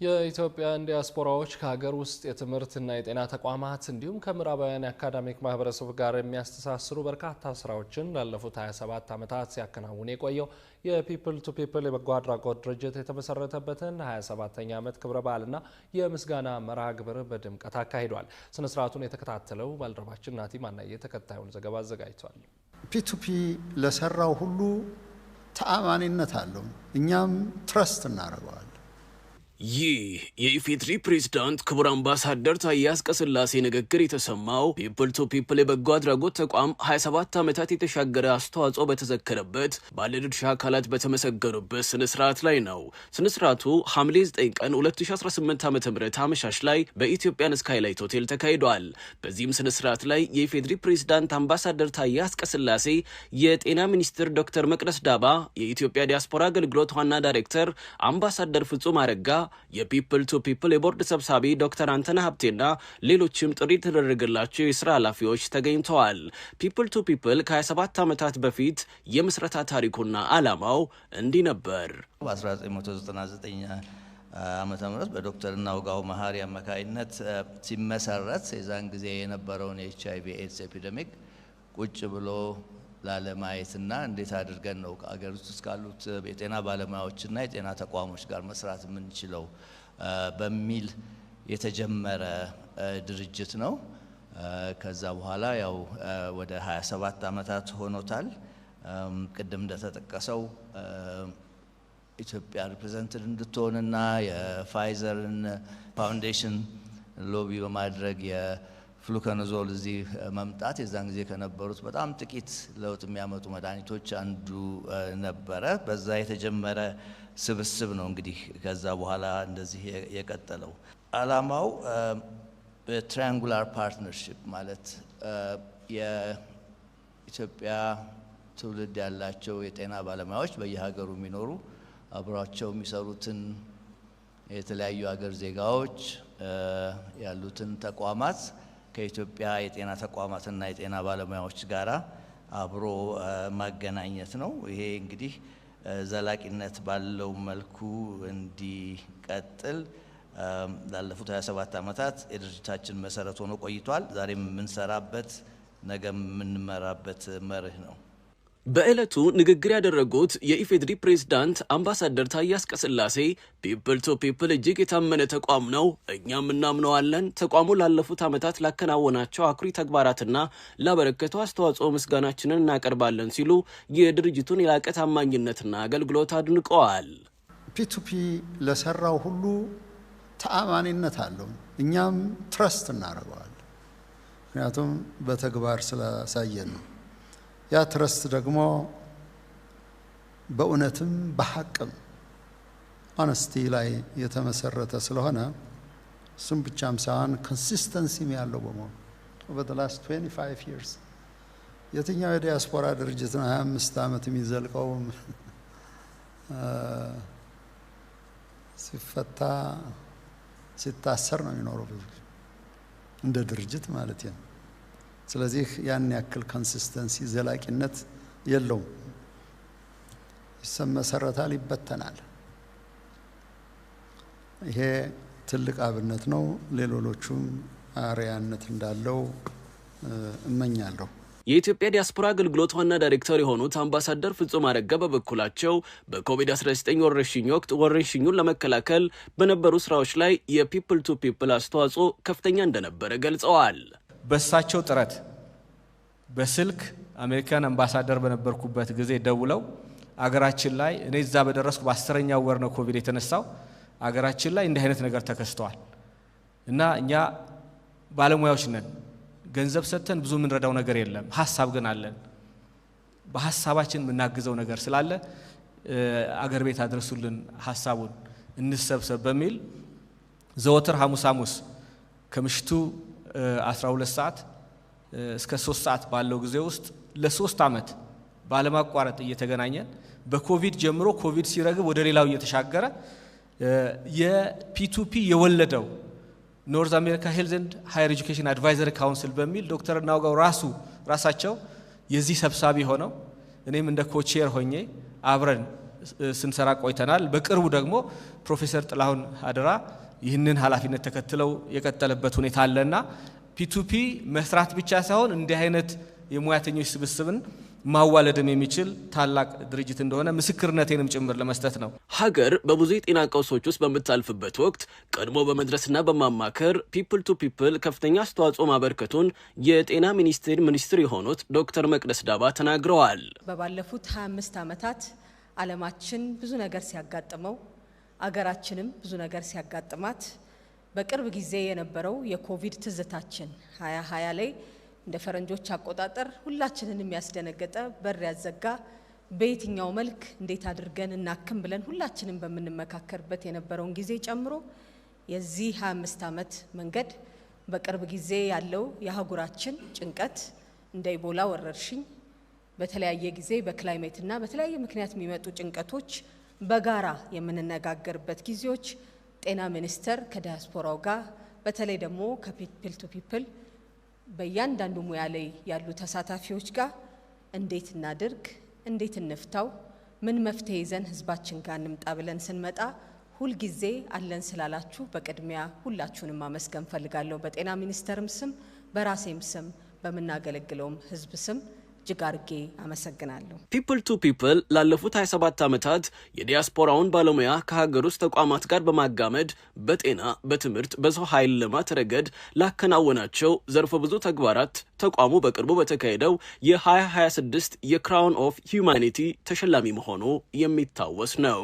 የኢትዮጵያን ዲያስፖራዎች ከሀገር ውስጥ የትምህርትና የጤና ተቋማት እንዲሁም ከምዕራባውያን የአካዳሚክ ማህበረሰብ ጋር የሚያስተሳስሩ በርካታ ስራዎችን ላለፉት 27 ዓመታት ሲያከናውን የቆየው የፒፕል ቱ ፒፕል የበጎ አድራጎት ድርጅት የተመሰረተበትን 27ኛ ዓመት ክብረ በዓልና የምስጋና መርሃ ግብር በድምቀት አካሂዷል። ስነ ስርዓቱን የተከታተለው ባልደረባችን ናቲ ማናየ ተከታዩን ዘገባ አዘጋጅቷል። ፒ2ፒ ለሰራው ሁሉ ተአማኒነት አለው፣ እኛም ትረስት እናደርገዋለን። ይህ የኢፌድሪ ፕሬዝዳንት ክቡር አምባሳደር ታዬ አጽቀሥላሴ ንግግር የተሰማው ፒፕል ቱ ፒፕል የበጎ አድራጎት ተቋም 27 ዓመታት የተሻገረ አስተዋጽኦ በተዘከረበት ባለድርሻ አካላት በተመሰገኑበት ስነ ስርዓት ላይ ነው። ስነ ስርዓቱ ሐምሌ 9 ቀን 2018 ዓ.ም አመሻሽ ላይ በኢትዮጵያን ስካይላይት ሆቴል ተካሂዷል። በዚህም ስነ ስርዓት ላይ የኢፌድሪ ፕሬዝዳንት አምባሳደር ታዬ አጽቀሥላሴ፣ የጤና ሚኒስትር ዶክተር መቅደስ ዳባ፣ የኢትዮጵያ ዲያስፖራ አገልግሎት ዋና ዳይሬክተር አምባሳደር ፍጹም አረጋ፣ የፒፕል ቱ ፒፕል የቦርድ ሰብሳቢ ዶክተር አንተነህ ሀብቴና ሌሎችም ጥሪ የተደረገላቸው የስራ ኃላፊዎች ተገኝተዋል። ፒፕል ቱ ፒፕል ከ27 ዓመታት በፊት የምስረታ ታሪኩና ዓላማው እንዲህ ነበር። በ1999 ዓመተ ምህረት በዶክተር ናውጋው መሐሪ አማካይነት ሲመሰረት የዛን ጊዜ የነበረውን የኤችአይቪ ኤድስ ኤፒዴሚክ ቁጭ ብሎ ላለማየትና እንዴት አድርገን ነው ከአገር ውስጥ ካሉት የጤና ባለሙያዎችና የጤና ተቋሞች ጋር መስራት የምንችለው በሚል የተጀመረ ድርጅት ነው። ከዛ በኋላ ያው ወደ 27 ዓመታት ሆኖታል። ቅድም እንደተጠቀሰው ኢትዮጵያ ሪፕሬዘንትድ እንድትሆንና የፋይዘርን ፋውንዴሽን ሎቢ በማድረግ ፍሉከኖዞል እዚህ መምጣት የዛን ጊዜ ከነበሩት በጣም ጥቂት ለውጥ የሚያመጡ መድኃኒቶች አንዱ ነበረ። በዛ የተጀመረ ስብስብ ነው እንግዲህ ከዛ በኋላ እንደዚህ የቀጠለው። ዓላማው በትራያንጉላር ፓርትነርሺፕ ማለት የኢትዮጵያ ትውልድ ያላቸው የጤና ባለሙያዎች በየሀገሩ የሚኖሩ አብሯቸው የሚሰሩትን የተለያዩ ሀገር ዜጋዎች ያሉትን ተቋማት ከኢትዮጵያ የጤና ተቋማትና የጤና ባለሙያዎች ጋራ አብሮ ማገናኘት ነው። ይሄ እንግዲህ ዘላቂነት ባለው መልኩ እንዲቀጥል ላለፉት 27 ዓመታት የድርጅታችን መሰረት ሆኖ ቆይቷል። ዛሬም የምንሰራበት ነገ የምንመራበት መርህ ነው። በዕለቱ ንግግር ያደረጉት የኢፌድሪ ፕሬዝዳንት አምባሳደር ታዬ አጽቀሥላሴ ፒፕል ቱ ፒፕል እጅግ የታመነ ተቋም ነው፣ እኛም እናምነዋለን። ተቋሙ ላለፉት ዓመታት ላከናወናቸው አኩሪ ተግባራትና ላበረከተው አስተዋጽኦ ምስጋናችንን እናቀርባለን ሲሉ የድርጅቱን የላቀ ታማኝነትና አገልግሎት አድንቀዋል። ፒ2ፒ ለሰራው ሁሉ ተአማኒነት አለው፣ እኛም ትረስት እናደርገዋለን። ምክንያቱም በተግባር ስላሳየን ነው። ያ ትረስት ደግሞ በእውነትም በሐቅም ሆነስቲ ላይ የተመሰረተ ስለሆነ እሱም ብቻም ሳይሆን ኮንሲስተንሲም ያለው በመሆኑ over the last 25 years የትኛው የዲያስፖራ ድርጅት ነው 25 ዓመት የሚዘልቀው? ሲፈታ ሲታሰር ነው የሚኖረው እንደ ድርጅት ማለት ነው። ስለዚህ ያን ያክል ኮንሲስተንሲ ዘላቂነት የለውም። ይሰመሰረታል፣ ይበተናል። ይሄ ትልቅ አብነት ነው። ሌሎቹም አርአያነት እንዳለው እመኛለሁ። የኢትዮጵያ ዲያስፖራ አገልግሎት ዋና ዳይሬክተር የሆኑት አምባሳደር ፍጹም አረጋ በበኩላቸው በኮቪድ-19 ወረርሽኝ ወቅት ወረርሽኙን ለመከላከል በነበሩ ስራዎች ላይ የፒፕል ቱ ፒፕል አስተዋጽኦ ከፍተኛ እንደነበረ ገልጸዋል። በሳቸው ጥረት በስልክ አሜሪካን አምባሳደር በነበርኩበት ጊዜ ደውለው አገራችን ላይ እኔ እዛ በደረስኩ በ10ኛው ወር ነው ኮቪድ የተነሳው፣ አገራችን ላይ እንዲህ አይነት ነገር ተከስቷል እና እኛ ባለሙያዎች ነን፣ ገንዘብ ሰጥተን ብዙ የምንረዳው ነገር የለም፣ ሀሳብ ግን አለን፣ በሀሳባችን የምናግዘው ነገር ስላለ አገር ቤት አድርሱልን፣ ሀሳቡን እንሰብሰብ በሚል ዘወትር ሐሙስ ከምሽቱ 12 ሰዓት እስከ 3 ሰዓት ባለው ጊዜ ውስጥ ለ3 ዓመት ባለማቋረጥ እየተገናኘን በኮቪድ ጀምሮ ኮቪድ ሲረግብ ወደ ሌላው እየተሻገረ የፒ2ፒ የወለደው ኖርዝ አሜሪካ ሄልዝ ኤንድ ሃየር ኤጁኬሽን አድቫይዘሪ ካውንስል በሚል ዶክተር ናውጋው ራሳቸው የዚህ ሰብሳቢ ሆነው እኔም እንደ ኮቼር ሆኜ አብረን ስንሰራ ቆይተናል። በቅርቡ ደግሞ ፕሮፌሰር ጥላሁን አደራ ይህንን ኃላፊነት ተከትለው የቀጠለበት ሁኔታ አለና ፒ2ፒ መስራት ብቻ ሳይሆን እንዲህ አይነት የሙያተኞች ስብስብን ማዋለድም የሚችል ታላቅ ድርጅት እንደሆነ ምስክርነቴንም ጭምር ለመስጠት ነው። ሀገር በብዙ የጤና ቀውሶች ውስጥ በምታልፍበት ወቅት ቀድሞ በመድረስና በማማከር ፒፕል ቱ ፒፕል ከፍተኛ አስተዋጽኦ ማበርከቱን የጤና ሚኒስትር የሆኑት ዶክተር መቅደስ ዳባ ተናግረዋል። በባለፉት 25 ዓመታት ዓለማችን ብዙ ነገር ሲያጋጥመው አገራችንም ብዙ ነገር ሲያጋጥማት በቅርብ ጊዜ የነበረው የኮቪድ ትዝታችን 2020 ላይ እንደ ፈረንጆች አቆጣጠር ሁላችንን የሚያስደነገጠ በር ያዘጋ በየትኛው መልክ እንዴት አድርገን እናክም ብለን ሁላችንን በመነመካከርበት የነበረውን ጊዜ ጨምሮ የዚህ 25 ዓመት መንገድ በቅርብ ጊዜ ያለው የአህጉራችን ጭንቀት እንደ ኢቦላ ወረርሽኝ በተለያየ ጊዜ በክላይሜትና በተለያየ ምክንያት የሚመጡ ጭንቀቶች በጋራ የምንነጋገርበት ጊዜዎች ጤና ሚኒስቴር ከዲያስፖራው ጋር በተለይ ደግሞ ከፒፕል ቱ ፒፕል በእያንዳንዱ ሙያ ላይ ያሉ ተሳታፊዎች ጋር እንዴት እናድርግ፣ እንዴት እንፍታው፣ ምን መፍትሄ ይዘን ህዝባችን ጋር እንምጣ ብለን ስንመጣ ሁል ጊዜ አለን ስላላችሁ በቅድሚያ ሁላችሁንም ማመስገን ፈልጋለሁ። በጤና ሚኒስቴርም ስም በራሴም ስም በመናገለግለውም ህዝብ ስም ጅጋርጌ አመሰግናለሁ። ፒፕል ቱ ፒፕል ላለፉት 27 ዓመታት የዲያስፖራውን ባለሙያ ከሀገር ውስጥ ተቋማት ጋር በማጋመድ በጤና፣ በትምህርት፣ በሰው ኃይል ልማት ረገድ ላከናወናቸው ዘርፈ ብዙ ተግባራት ተቋሙ በቅርቡ በተካሄደው የ2026 የክራውን ኦፍ ሂዩማኒቲ ተሸላሚ መሆኑ የሚታወስ ነው።